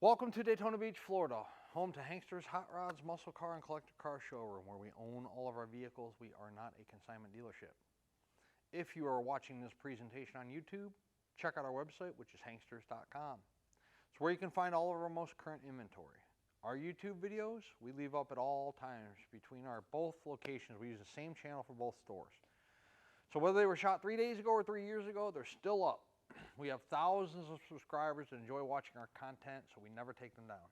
Welcome to Daytona Beach, Florida, home to Hankster's Hot Rods, Muscle Car, and Collector Car Showroom, where we own all of our vehicles. We are not a consignment dealership. If you are watching this presentation on YouTube, check out our website, which is hanksters.com. It's where you can find all of our most current inventory. Our YouTube videos, we leave up at all times between our both locations. We use the same channel for both stores. So whether they were shot 3 days ago or 3 years ago, they're still up. We have thousands of subscribers that enjoy watching our content, so we never take them down.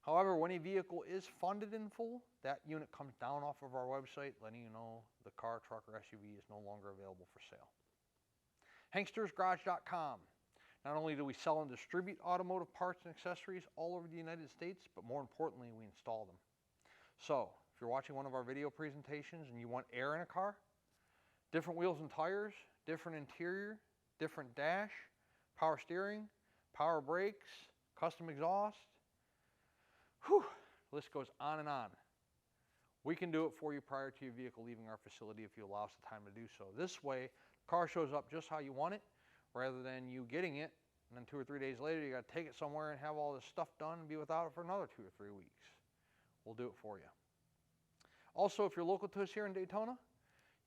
However, when a vehicle is funded in full, that unit comes down off of our website, letting you know the car, truck, or SUV is no longer available for sale. HankstersGarage.com. Not only do we sell and distribute automotive parts and accessories all over the United States, but more importantly, we install them. So, if you're watching one of our video presentations and you want air in a car, different wheels and tires, different interior, different dash, power steering, power brakes, custom exhaust, the list goes on and on. We can do it for you prior to your vehicle leaving our facility if you allow us the time to do so. This way, the car shows up just how you want it, rather than you getting it, and then 2 or 3 days later, you got to take it somewhere and have all this stuff done and be without it for another 2 or 3 weeks. We'll do it for you. Also, if you're local to us here in Daytona,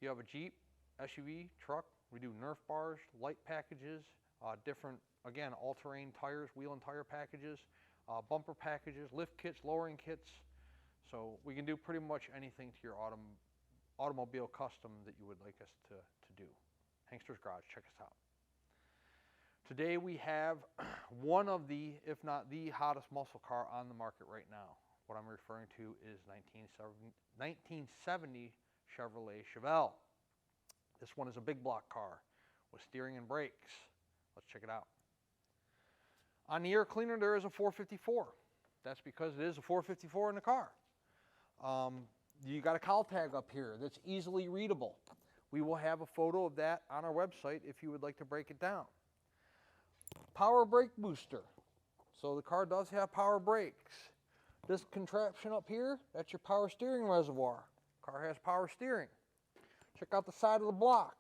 you have a Jeep, SUV, truck, we do Nerf bars, light packages, different, again, all-terrain tires, wheel and tire packages, bumper packages, lift kits, lowering kits. So we can do pretty much anything to your automobile custom that you would like us to do. Hankster's Garage, check us out. Today we have one of the, if not the hottest muscle car on the market right now. What I'm referring to is 1970 Chevrolet Chevelle. This one is a big block car with steering and brakes. Let's check it out. On the air cleaner, there is a 454. That's because it is a 454 in the car. You got a cowl tag up here that's easily readable. We will have a photo of that on our website if you would like to break it down. Power brake booster. So the car does have power brakes. This contraption up here, that's your power steering reservoir. Car has power steering. Check out the side of the block.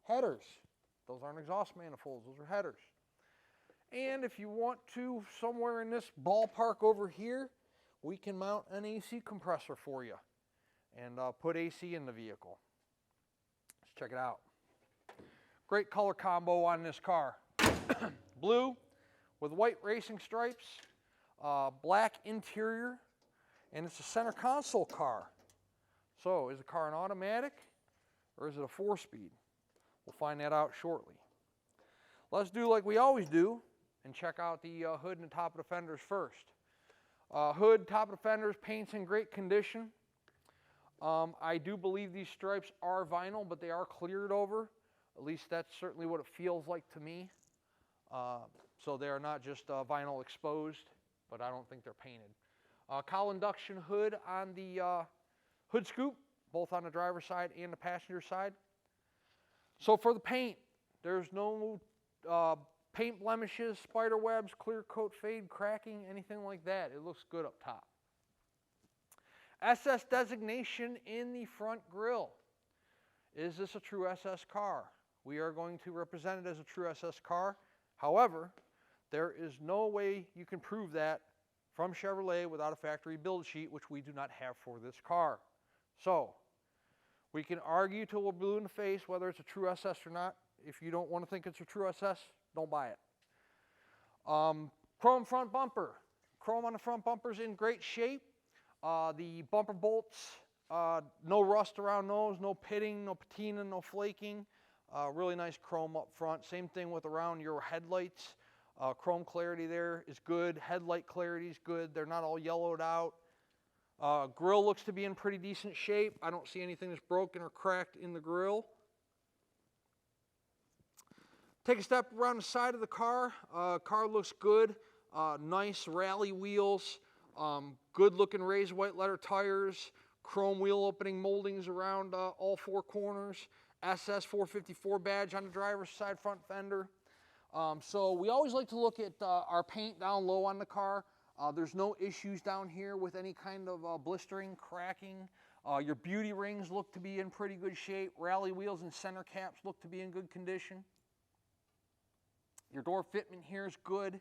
Headers. Those aren't exhaust manifolds, those are headers. And if you want to, somewhere in this ballpark over here, we can mount an AC compressor for you and put AC in the vehicle. Let's check it out. Great color combo on this car. Blue with white racing stripes, black interior, and it's a center console car. So, is the car an automatic or is it a 4-speed? We'll find that out shortly. Let's do like we always do and check out the hood and the top of the fenders first. Hood, top of the fenders, paint's in great condition. I do believe these stripes are vinyl, but they are cleared over. At least that's certainly what it feels like to me. So they are not just vinyl exposed, but I don't think they're painted. Cowl induction hood on the hood scoop, both on the driver's side and the passenger side. So for the paint, there's no paint blemishes, spider webs, clear coat fade, cracking, anything like that. It looks good up top. SS designation in the front grille. Is this a true SS car? We are going to represent it as a true SS car. However, there is no way you can prove that from Chevrolet without a factory build sheet, which we do not have for this car. So, we can argue till we're blue in the face whether it's a true SS or not. If you don't want to think it's a true SS, don't buy it. Chrome front bumper. Chrome on the front bumper is in great shape. The bumper bolts, no rust around those, no pitting, no patina, no flaking. Really nice chrome up front. Same thing with around your headlights. Chrome clarity there is good. Headlight clarity is good. They're not all yellowed out. Grill looks to be in pretty decent shape. I don't see anything that's broken or cracked in the grill. Take a step around the side of the car. Car looks good. Nice rally wheels. Good looking raised white letter tires. Chrome wheel opening moldings around all 4 corners. SS 454 badge on the driver's side front fender. So we always like to look at our paint down low on the car. There's no issues down here with any kind of blistering, cracking. Your beauty rings look to be in pretty good shape. Rally wheels and center caps look to be in good condition. Your door fitment here is good.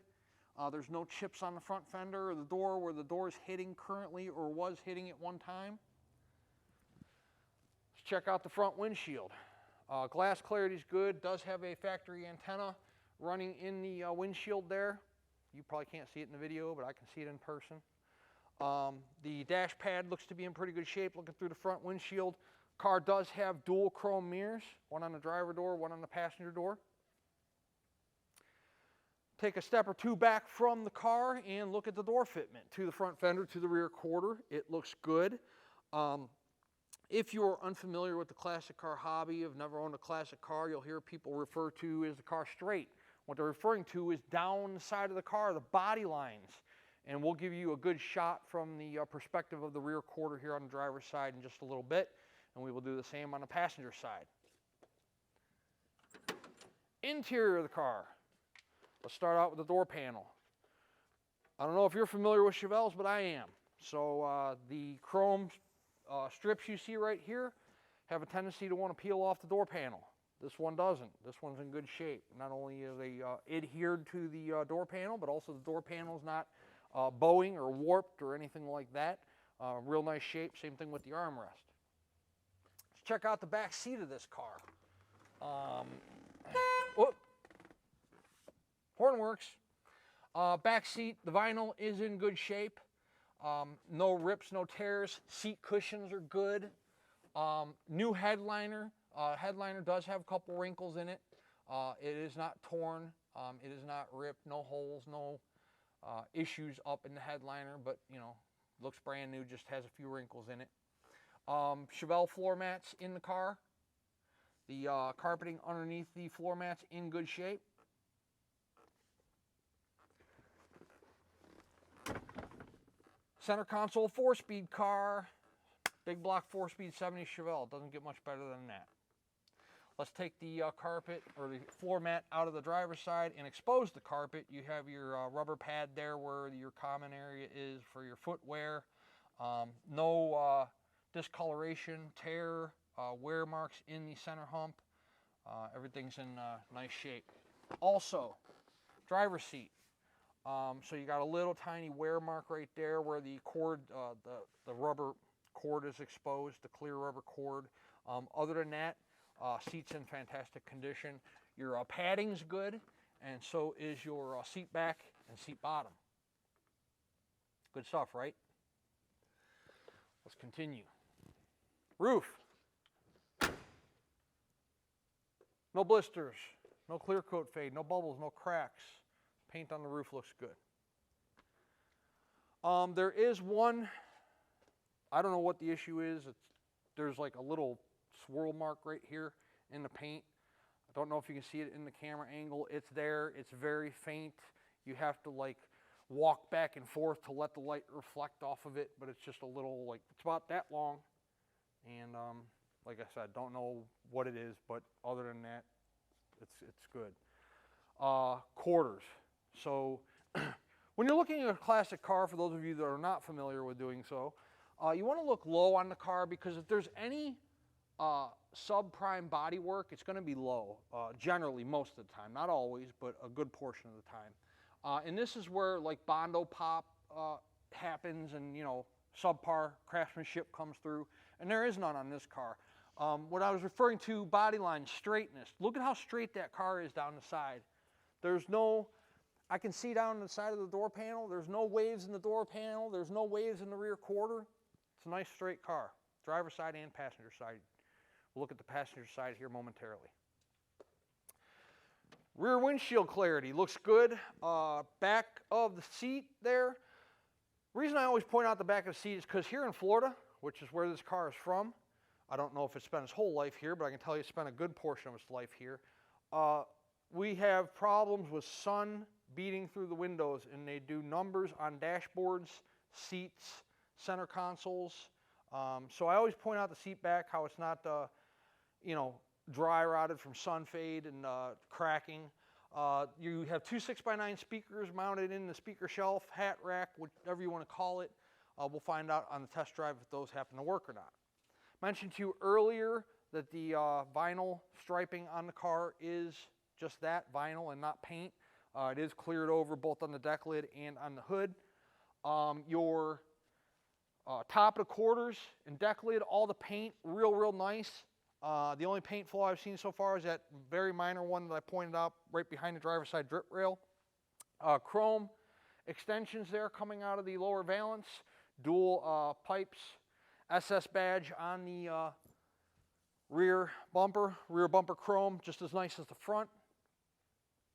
There's no chips on the front fender or the door where the door is hitting currently or was hitting at one time. Let's check out the front windshield. Glass clarity is good. Does have a factory antenna running in the windshield there. You probably can't see it in the video, but I can see it in person. The dash pad looks to be in pretty good shape looking through the front windshield. Car does have dual chrome mirrors, one on the driver door, one on the passenger door. Take a step or two back from the car and look at the door fitment to the front fender, to the rear quarter. It looks good. If you're unfamiliar with the classic car hobby, have never owned a classic car, you'll hear people refer to as the car straight. What they're referring to is down the side of the car, the body lines. And we'll give you a good shot from the perspective of the rear quarter here on the driver's side in just a little bit. And we will do the same on the passenger side. Interior of the car. Let's start out with the door panel. I don't know if you're familiar with Chevelles, but I am. So the chrome strips you see right here have a tendency to want to peel off the door panel. This one doesn't. This one's in good shape. Not only is they adhered to the door panel, but also the door panel is not bowing or warped or anything like that. Real nice shape. Same thing with the armrest. Let's check out the back seat of this car. Horn works. Back seat, the vinyl is in good shape. No rips, no tears. Seat cushions are good. New headliner. Headliner does have a couple wrinkles in it. It is not torn. It is not ripped. No holes, no issues up in the headliner, but you know, looks brand new, just has a few wrinkles in it. Chevelle floor mats in the car. The carpeting underneath the floor mats in good shape. Center console 4-speed car. Big block 4-speed 70 Chevelle. Doesn't get much better than that. Let's take the carpet or the floor mat out of the driver's side and expose the carpet. You have your rubber pad there where your common area is for your footwear. No discoloration, tear, wear marks in the center hump. Everything's in nice shape. Also, driver's seat. So you got a little tiny wear mark right there where the cord, the rubber cord is exposed, the clear rubber cord. Other than that, seat's in fantastic condition. Your padding's good, and so is your seat back and seat bottom. Good stuff, right? Let's continue. Roof. No blisters, no clear coat fade, no bubbles, no cracks. Paint on the roof looks good. There is one, I don't know what the issue is. There's like a little swirl mark right here in the paint. I don't know if you can see it in the camera angle. It's there. It's very faint. You have to like walk back and forth to let the light reflect off of it, but it's just a little, like, it's about that long. And like I said, don't know what it is, but other than that, it's good. Quarters. So when you're looking at a classic car, for those of you that are not familiar with doing so, you want to look low on the car, because if there's any subprime body work, it's going to be low, generally most of the time. Not always, but a good portion of the time. And this is where like Bondo pop happens, and you know, subpar craftsmanship comes through, and there is none on this car. What I was referring to, body line straightness. Look at how straight that car is down the side. There's no, I can see down the side of the door panel, there's no waves in the door panel, there's no waves in the rear quarter. It's a nice straight car, driver's side and passenger side. We'll look at the passenger side here momentarily. Rear windshield clarity looks good. Back of the seat there. The reason I always point out the back of the seat is because here in Florida, which is where this car is from, I don't know if it spent its whole life here, but I can tell you it spent a good portion of its life here. We have problems with sun beating through the windows, and they do numbers on dashboards, seats, center consoles. So I always point out the seat back, how it's not, you know, dry rotted from sun fade and cracking. You have two 6x9 speakers mounted in the speaker shelf, hat rack, whatever you want to call it. We'll find out on the test drive if those happen to work or not. Mentioned to you earlier that the vinyl striping on the car is just that, vinyl and not paint. It is cleared over both on the deck lid and on the hood. Your top of the quarters and deck lid, all the paint, real nice. The only paint flaw I've seen so far is that very minor one that I pointed out right behind the driver's side drip rail. Chrome extensions there coming out of the lower valance, dual pipes, SS badge on the rear bumper chrome, just as nice as the front.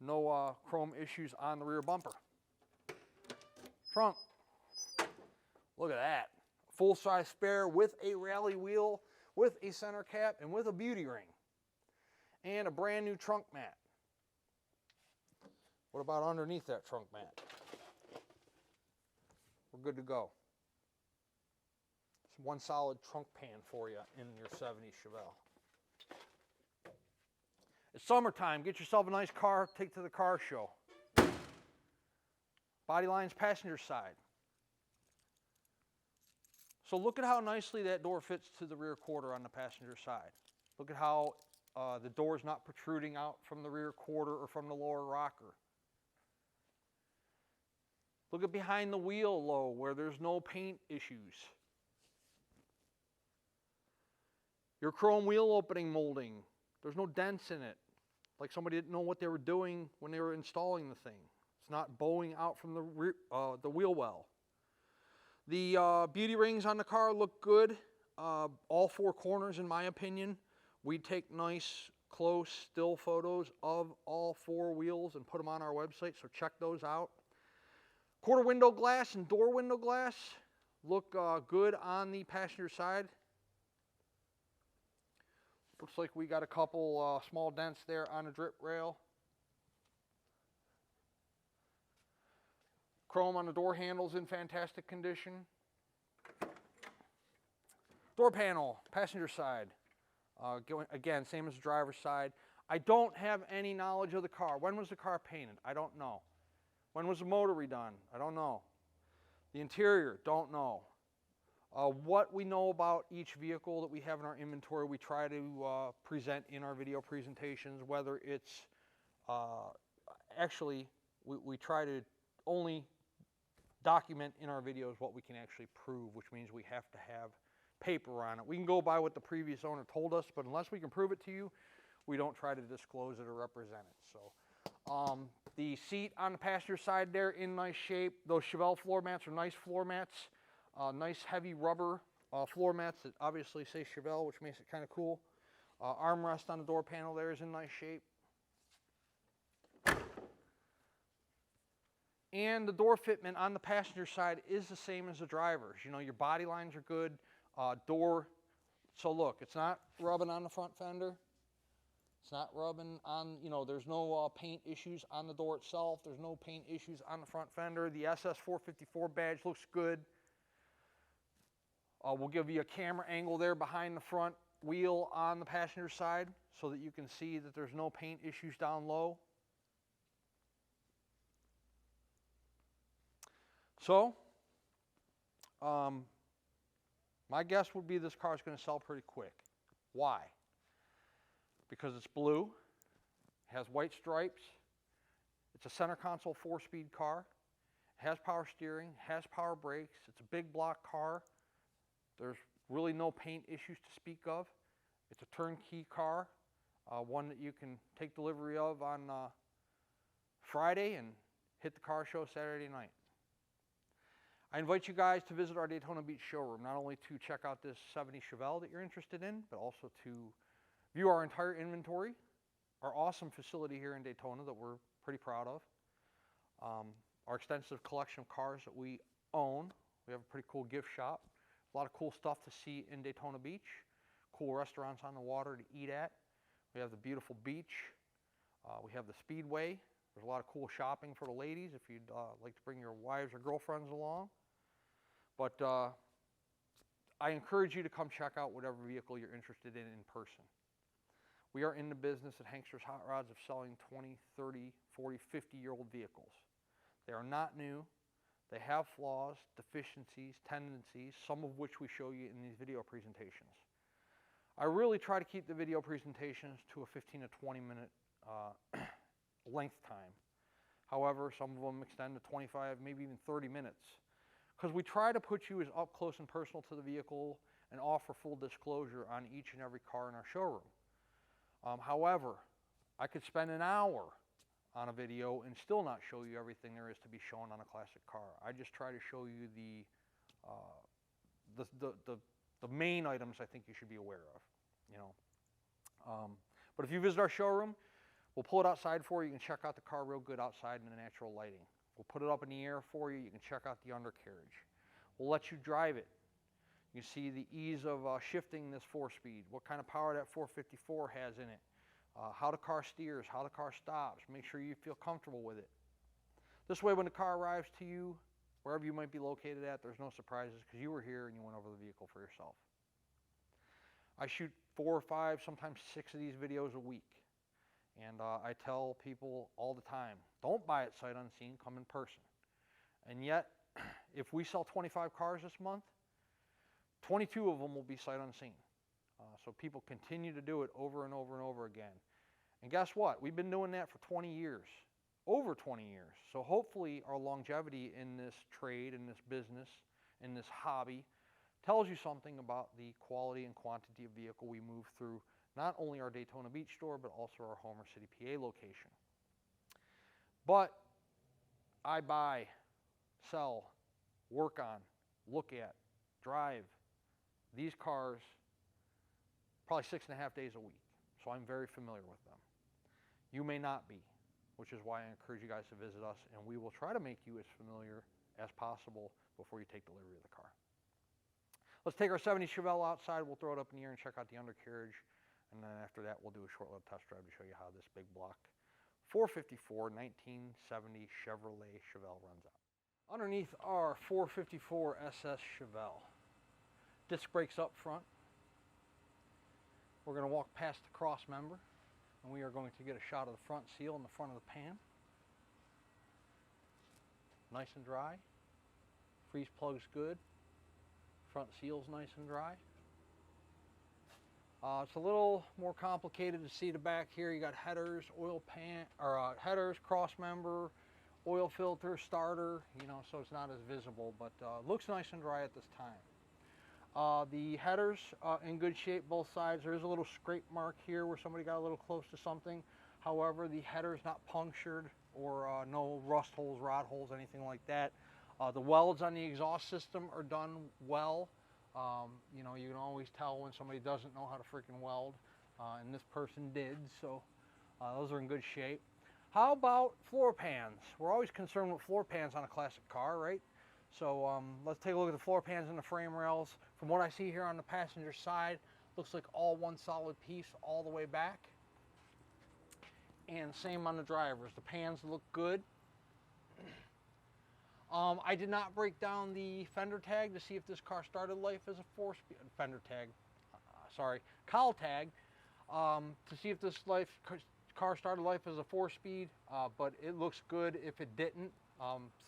No chrome issues on the rear bumper. Trunk, look at that. Full-size spare with a rally wheel, with a center cap, and with a beauty ring. And a brand new trunk mat. What about underneath that trunk mat? We're good to go. It's one solid trunk pan for you in your 70s Chevelle. It's summertime. Get yourself a nice car, take to the car show. Body lines passenger side. So look at how nicely that door fits to the rear quarter on the passenger side. Look at how the door is not protruding out from the rear quarter or from the lower rocker. Look at behind the wheel low where there's no paint issues. Your chrome wheel opening molding, there's no dents in it. Like somebody didn't know what they were doing when they were installing the thing. It's not bowing out from the wheel well. The beauty rings on the car look good. All four corners, in my opinion. We take nice, close, still photos of all four wheels and put them on our website, so check those out. Quarter window glass and door window glass look good on the passenger side. Looks like we got a couple small dents there on the drip rail. Chrome on the door handles in fantastic condition. Door panel, passenger side. Again, same as the driver's side. I don't have any knowledge of the car. When was the car painted? I don't know. When was the motor redone? I don't know. The interior, don't know. What we know about each vehicle that we have in our inventory, we try to present in our video presentations, whether it's, actually, we try to only document in our videos what we can actually prove, which means we have to have paper on it. We can go by what the previous owner told us, but unless we can prove it to you, we don't try to disclose it or represent it. So, the seat on the passenger side there in nice shape. Those Chevelle floor mats are nice floor mats. Nice heavy rubber floor mats that obviously say Chevelle, which makes it kind of cool. Armrest on the door panel there is in nice shape. And the door fitment on the passenger side is the same as the driver's. You know, your body lines are good. So look, it's not rubbing on the front fender. It's not rubbing on, you know, there's no paint issues on the door itself. There's no paint issues on the front fender. The SS454 badge looks good. We'll give you a camera angle there behind the front wheel on the passenger side so that you can see that there's no paint issues down low. So, my guess would be this car is going to sell pretty quick. Why? Because it's blue, has white stripes, it's a center console 4-speed car, has power steering, has power brakes, it's a big block car. There's really no paint issues to speak of. It's a turnkey car, one that you can take delivery of on Friday and hit the car show Saturday night. I invite you guys to visit our Daytona Beach showroom, not only to check out this 70 Chevelle that you're interested in, but also to view our entire inventory, our awesome facility here in Daytona that we're pretty proud of, our extensive collection of cars that we own. We have a pretty cool gift shop. A lot of cool stuff to see in Daytona Beach. Cool restaurants on the water to eat at. We have the beautiful beach. We have the Speedway. There's a lot of cool shopping for the ladies if you'd like to bring your wives or girlfriends along. But I encourage you to come check out whatever vehicle you're interested in person. We are in the business at Hankster's Hot Rods of selling 20, 30, 40, 50-year-old vehicles. They are not new. They have flaws, deficiencies, tendencies, some of which we show you in these video presentations. I really try to keep the video presentations to a 15 to 20 minute length time. However, some of them extend to 25, maybe even 30 minutes. Because we try to put you as up close and personal to the vehicle and offer full disclosure on each and every car in our showroom. However, I could spend an hour on a video and still not show you everything there is to be shown on a classic car. I just try to show you the main items I think you should be aware of, you know. But if you visit our showroom, we'll pull it outside for you. You can check out the car real good outside in the natural lighting. We'll put it up in the air for you. You can check out the undercarriage. We'll let you drive it. You can see the ease of shifting this 4-speed, what kind of power that 454 has in it, how the car steers, how the car stops. Make sure you feel comfortable with it. This way, when the car arrives to you, wherever you might be located at, there's no surprises because you were here and you went over the vehicle for yourself. I shoot 4 or 5, sometimes 6 of these videos a week. And I tell people all the time, don't buy it sight unseen, come in person. And yet, if we sell 25 cars this month, 22 of them will be sight unseen. So people continue to do it over and over and over again. And guess what? We've been doing that for 20 years, over 20 years. So hopefully our longevity in this trade, in this business, in this hobby, tells you something about the quality and quantity of vehicle we move through not only our Daytona Beach store, but also our Homer City, PA location. But I buy, sell, work on, look at, drive these cars probably 6.5 days a week. So I'm very familiar with them. You may not be, which is why I encourage you guys to visit us, and we will try to make you as familiar as possible before you take delivery of the car. Let's take our 70 Chevelle outside. We'll throw it up in the air and check out the undercarriage. And then after that, we'll do a short little test drive to show you how this big block 454 1970 Chevrolet Chevelle runs out. Underneath our 454 SS Chevelle, disc brakes up front. We're going to walk past the cross member, and we are going to get a shot of the front seal in the front of the pan. Nice and dry. Freeze plug's good. Front seal's nice and dry. It's a little more complicated to see the back here. You got headers, oil pan, or headers, cross member, oil filter, starter. You know, so it's not as visible, but looks nice and dry at this time. The headers in good shape, both sides. There is a little scrape mark here where somebody got a little close to something. However, the header's not punctured or no rust holes, rod holes, anything like that. The welds on the exhaust system are done well. You know, you can always tell when somebody doesn't know how to freaking weld, and this person did, so those are in good shape. How about floor pans? We're always concerned with floor pans on a classic car, right? So let's take a look at the floor pans and the frame rails. From what I see here on the passenger side, looks like all one solid piece all the way back. And same on the drivers. The pans look good. I did not break down the fender tag to see if this car started life as a 4-speed, cowl tag, to see if this car started life as a 4-speed, but it looks good if it didn't.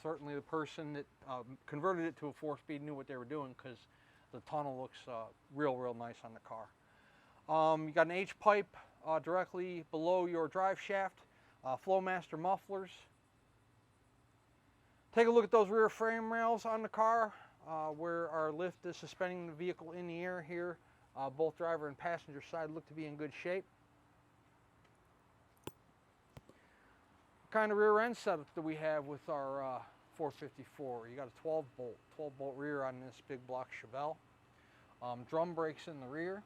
Certainly the person that converted it to a 4-speed knew what they were doing, because the tunnel looks real nice on the car. You got an H-pipe directly below your drive shaft, Flowmaster mufflers. Take a look at those rear frame rails on the car, where our lift is suspending the vehicle in the air here. Both driver and passenger side look to be in good shape. What kind of rear end setup do we have with our 454? You got a 12 bolt rear on this big block Chevelle. Drum brakes in the rear.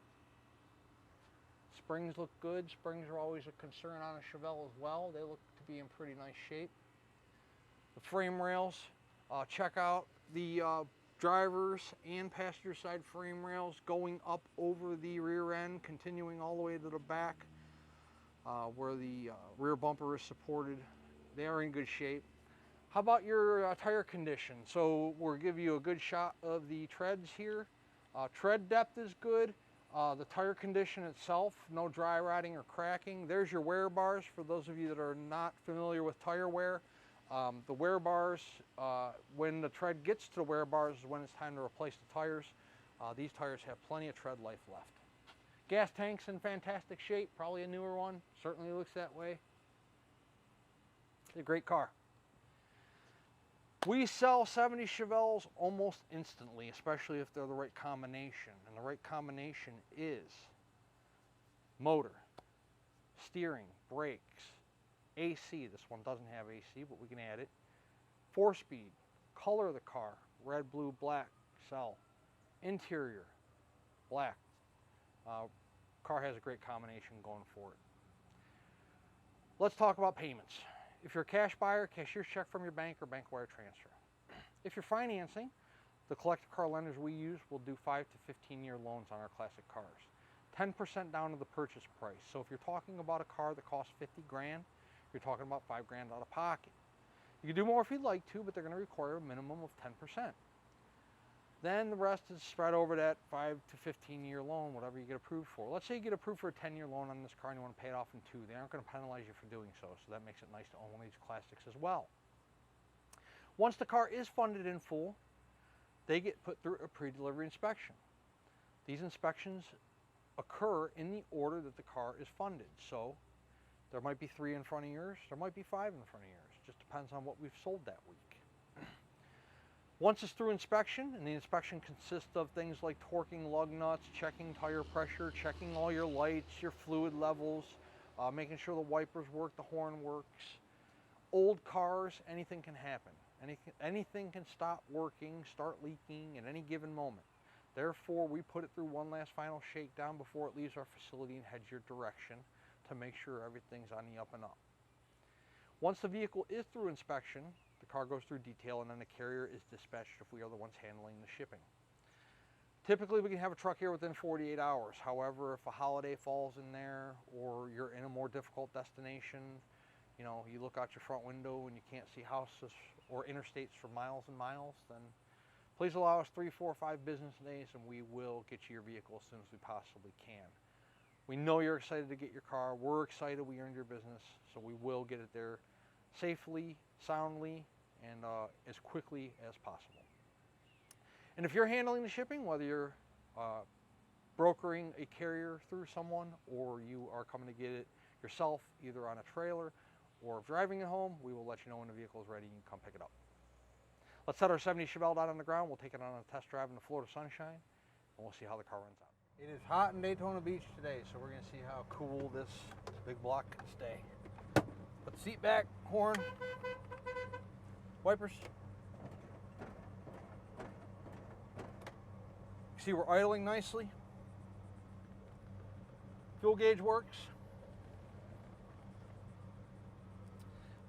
Springs look good. Springs are always a concern on a Chevelle as well. They look to be in pretty nice shape. The frame rails, check out the driver's and passenger side frame rails going up over the rear end, continuing all the way to the back where the rear bumper is supported. They are in good shape. How about your tire condition? So we'll give you a good shot of the treads here. Tread depth is good. The tire condition itself, no dry rotting or cracking. There's your wear bars for those of you that are not familiar with tire wear. The wear bars, when the tread gets to the wear bars is when it's time to replace the tires. These tires have plenty of tread life left. Gas tank's in fantastic shape, probably a newer one, certainly looks that way. It's a great car. We sell 70 Chevelles almost instantly, especially if they're the right combination. And the right combination is motor, steering, brakes, AC. This one doesn't have AC, but we can add it. 4-speed, color of the car, red, blue, black, cell. Interior, black. Car has a great combination going for it. Let's talk about payments. If you're a cash buyer, cashier's check from your bank or bank wire transfer. If you're financing, the collector car lenders we use will do 5 to 15-year loans on our classic cars. 10% down to the purchase price. So if you're talking about a car that costs 50 grand, you're talking about 5 grand out of pocket. You can do more if you'd like to, but they're going to require a minimum of 10%. Then the rest is spread over that 5 to 15-year loan, whatever you get approved for. Let's say you get approved for a 10-year loan on this car and you want to pay it off in 2. They aren't going to penalize you for doing so, so that makes it nice to own one of these classics as well. Once the car is funded in full, they get put through a pre-delivery inspection. These inspections occur in the order that the car is funded. So there might be 3 in front of yours, there might be 5 in front of yours. Just depends on what we've sold that week. Once it's through inspection, and the inspection consists of things like torquing lug nuts, checking tire pressure, checking all your lights, your fluid levels, making sure the wipers work, the horn works. Old cars, anything can happen. Anything can stop working, start leaking at any given moment. Therefore, we put it through one last final shakedown before it leaves our facility and heads your direction to make sure everything's on the up and up. Once the vehicle is through inspection, the car goes through detail and then the carrier is dispatched if we are the ones handling the shipping. Typically, we can have a truck here within 48 hours. However, if a holiday falls in there or you're in a more difficult destination, you know, you look out your front window and you can't see houses or interstates for miles and miles, then please allow us 3, 4, 5 business days and we will get you your vehicle as soon as we possibly can. We know you're excited to get your car. We're excited we earned your business, so we will get it there safely, soundly, and as quickly as possible. And if you're handling the shipping, whether you're brokering a carrier through someone or you are coming to get it yourself, either on a trailer or driving it home, we will let you know when the vehicle is ready and you can come pick it up. Let's set our 70 Chevelle down on the ground. We'll take it on a test drive in the Florida sunshine, and we'll see how the car runs out. It is hot in Daytona Beach today, so we're going to see how cool this big block can stay. Put the seat back, horn, wipers. See, we're idling nicely. Fuel gauge works.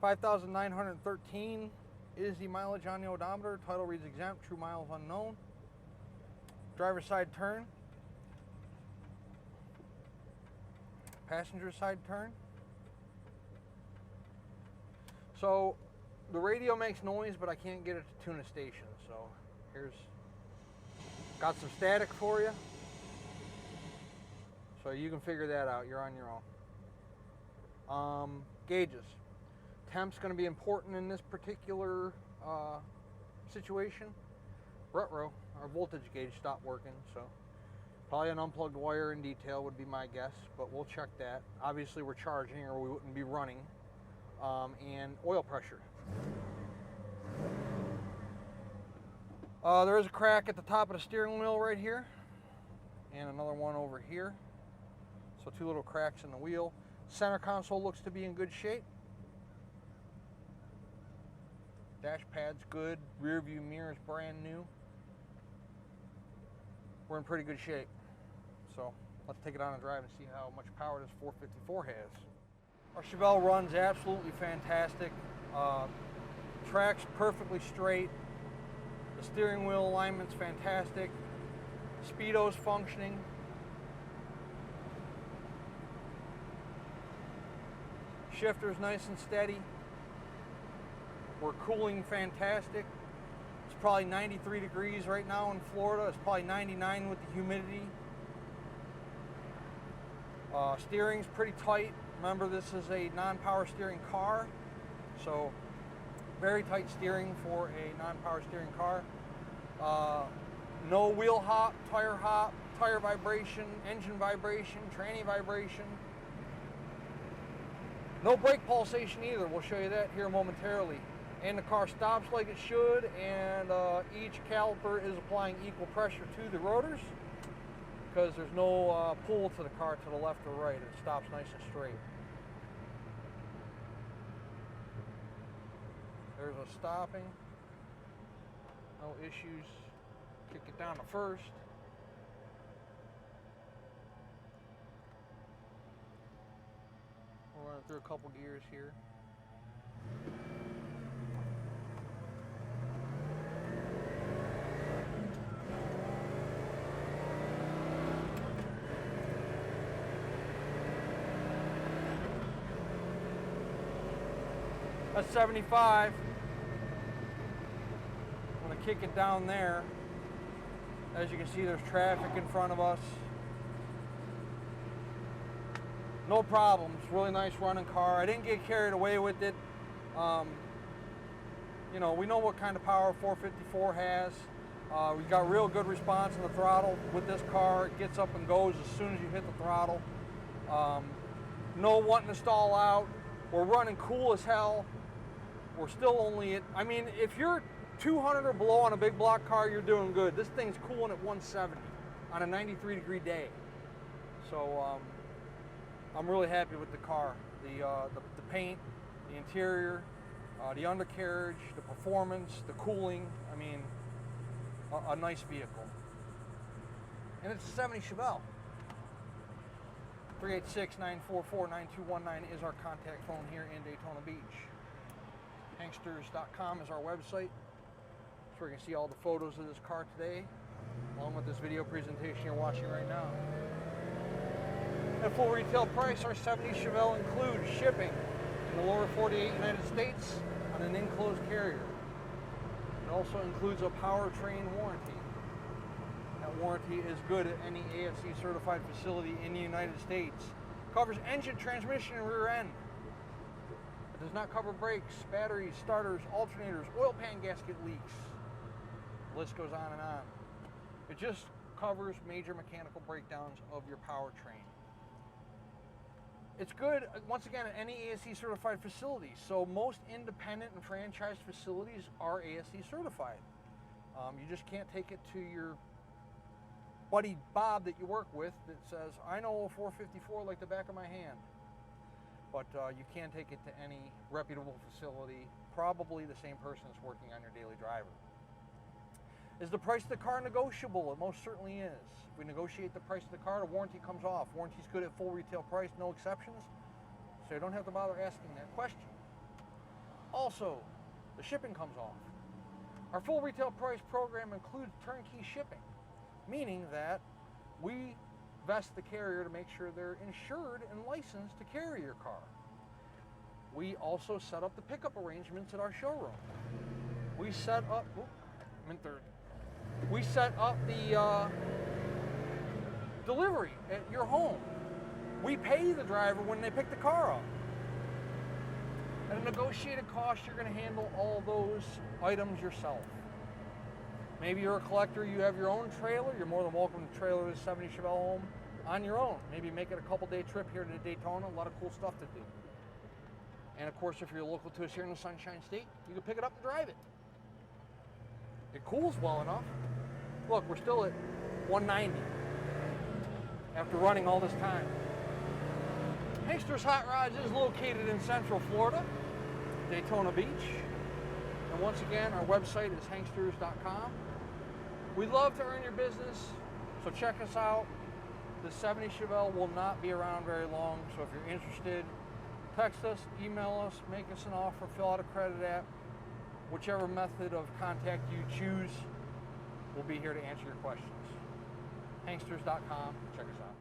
5,913 is the mileage on the odometer. Title reads exempt, true miles unknown. Driver's side turn. Passenger side turn. So the radio makes noise, but I can't get it to tune a station. So here's, got some static for you. So you can figure that out. You're on your own. Gauges. Temp's going to be important in this particular situation. Rut-row, our voltage gauge stopped working, so probably an unplugged wire in detail would be my guess, but we'll check that. Obviously we're charging or we wouldn't be running. And oil pressure. There is a crack at the top of the steering wheel right here, and another one over here. So 2 little cracks in the wheel. Center console looks to be in good shape. Dash pad's good. Rear view mirror is brand new. We're in pretty good shape. So let's take it on a drive and see how much power this 454 has. Our Chevelle runs absolutely fantastic. Track's perfectly straight. The steering wheel alignment's fantastic. Speedo's functioning. Shifter's nice and steady. We're cooling fantastic. It's probably 93 degrees right now in Florida. It's probably 99 with the humidity. Steering's pretty tight. Remember, this is a non-power steering car, so very tight steering for a non-power steering car. No wheel hop, tire vibration, engine vibration, tranny vibration. No brake pulsation either. We'll show you that here momentarily. and the car stops like it should, and each caliper is applying equal pressure to the rotors because there's no pull to the car to the left or right. It stops nice and straight. There's a stopping, no issues. Kick it down to first. We're running through a couple gears here. That's 75. I'm going to kick it down there. As you can see, there's traffic in front of us. No problems. Really nice running car. I didn't get carried away with it. You know, we know what kind of power 454 has. We got real good response in the throttle with this car. It gets up and goes as soon as you hit the throttle. No wanting to stall out. We're running cool as hell. We're still only at, I mean, if you're 200 or below on a big block car, you're doing good. This thing's cooling at 170 on a 93-degree day. So I'm really happy with the car. The paint, the interior, the undercarriage, the performance, the cooling. I mean, a nice vehicle. And it's a 70 Chevelle. 386-944-9219 is our contact phone here in Daytona Beach. Hanksters.com is our website. That's where you can see all the photos of this car today, along with this video presentation you're watching right now. At full retail price, our 70 Chevelle includes shipping in the lower 48 United States on an enclosed carrier. It also includes a powertrain warranty. That warranty is good at any ASE certified facility in the United States. Covers engine, transmission, and rear end. It does not cover brakes, batteries, starters, alternators, oil pan gasket leaks. The list goes on and on. It just covers major mechanical breakdowns of your powertrain. It's good, once again, at any ASE certified facility. So most independent and franchised facilities are ASE certified. You just can't take it to your buddy Bob that you work with that says, I know a 454 like the back of my hand. But you can take it to any reputable facility, probably the same person that's working on your daily driver. Is the price of the car negotiable? It most certainly is. If we negotiate the price of the car, the warranty comes off. Warranty's good at full retail price, no exceptions. So you don't have to bother asking that question. Also, the shipping comes off. Our full retail price program includes turnkey shipping, meaning that we vest the carrier to make sure they're insured and licensed to carry your car. We also set up the pickup arrangements at our showroom. We set up, I'm in third. We set up the delivery at your home. We pay the driver when they pick the car up. At a negotiated cost, you're going to handle all those items yourself. Maybe you're a collector, you have your own trailer, you're more than welcome to trailer this 70 Chevelle home on your own. Maybe make it a couple-day trip here to Daytona, a lot of cool stuff to do. And of course, if you're local to us here in the Sunshine State, you can pick it up and drive it. It cools well enough. Look, we're still at 190 after running all this time. Hanksters Hot Rods is located in Central Florida, Daytona Beach. And once again, our website is hanksters.com. We love to earn your business, so check us out. The 70 Chevelle will not be around very long, so if you're interested, text us, email us, make us an offer, fill out a credit app. Whichever method of contact you choose, we'll be here to answer your questions. Hanksters.com, check us out.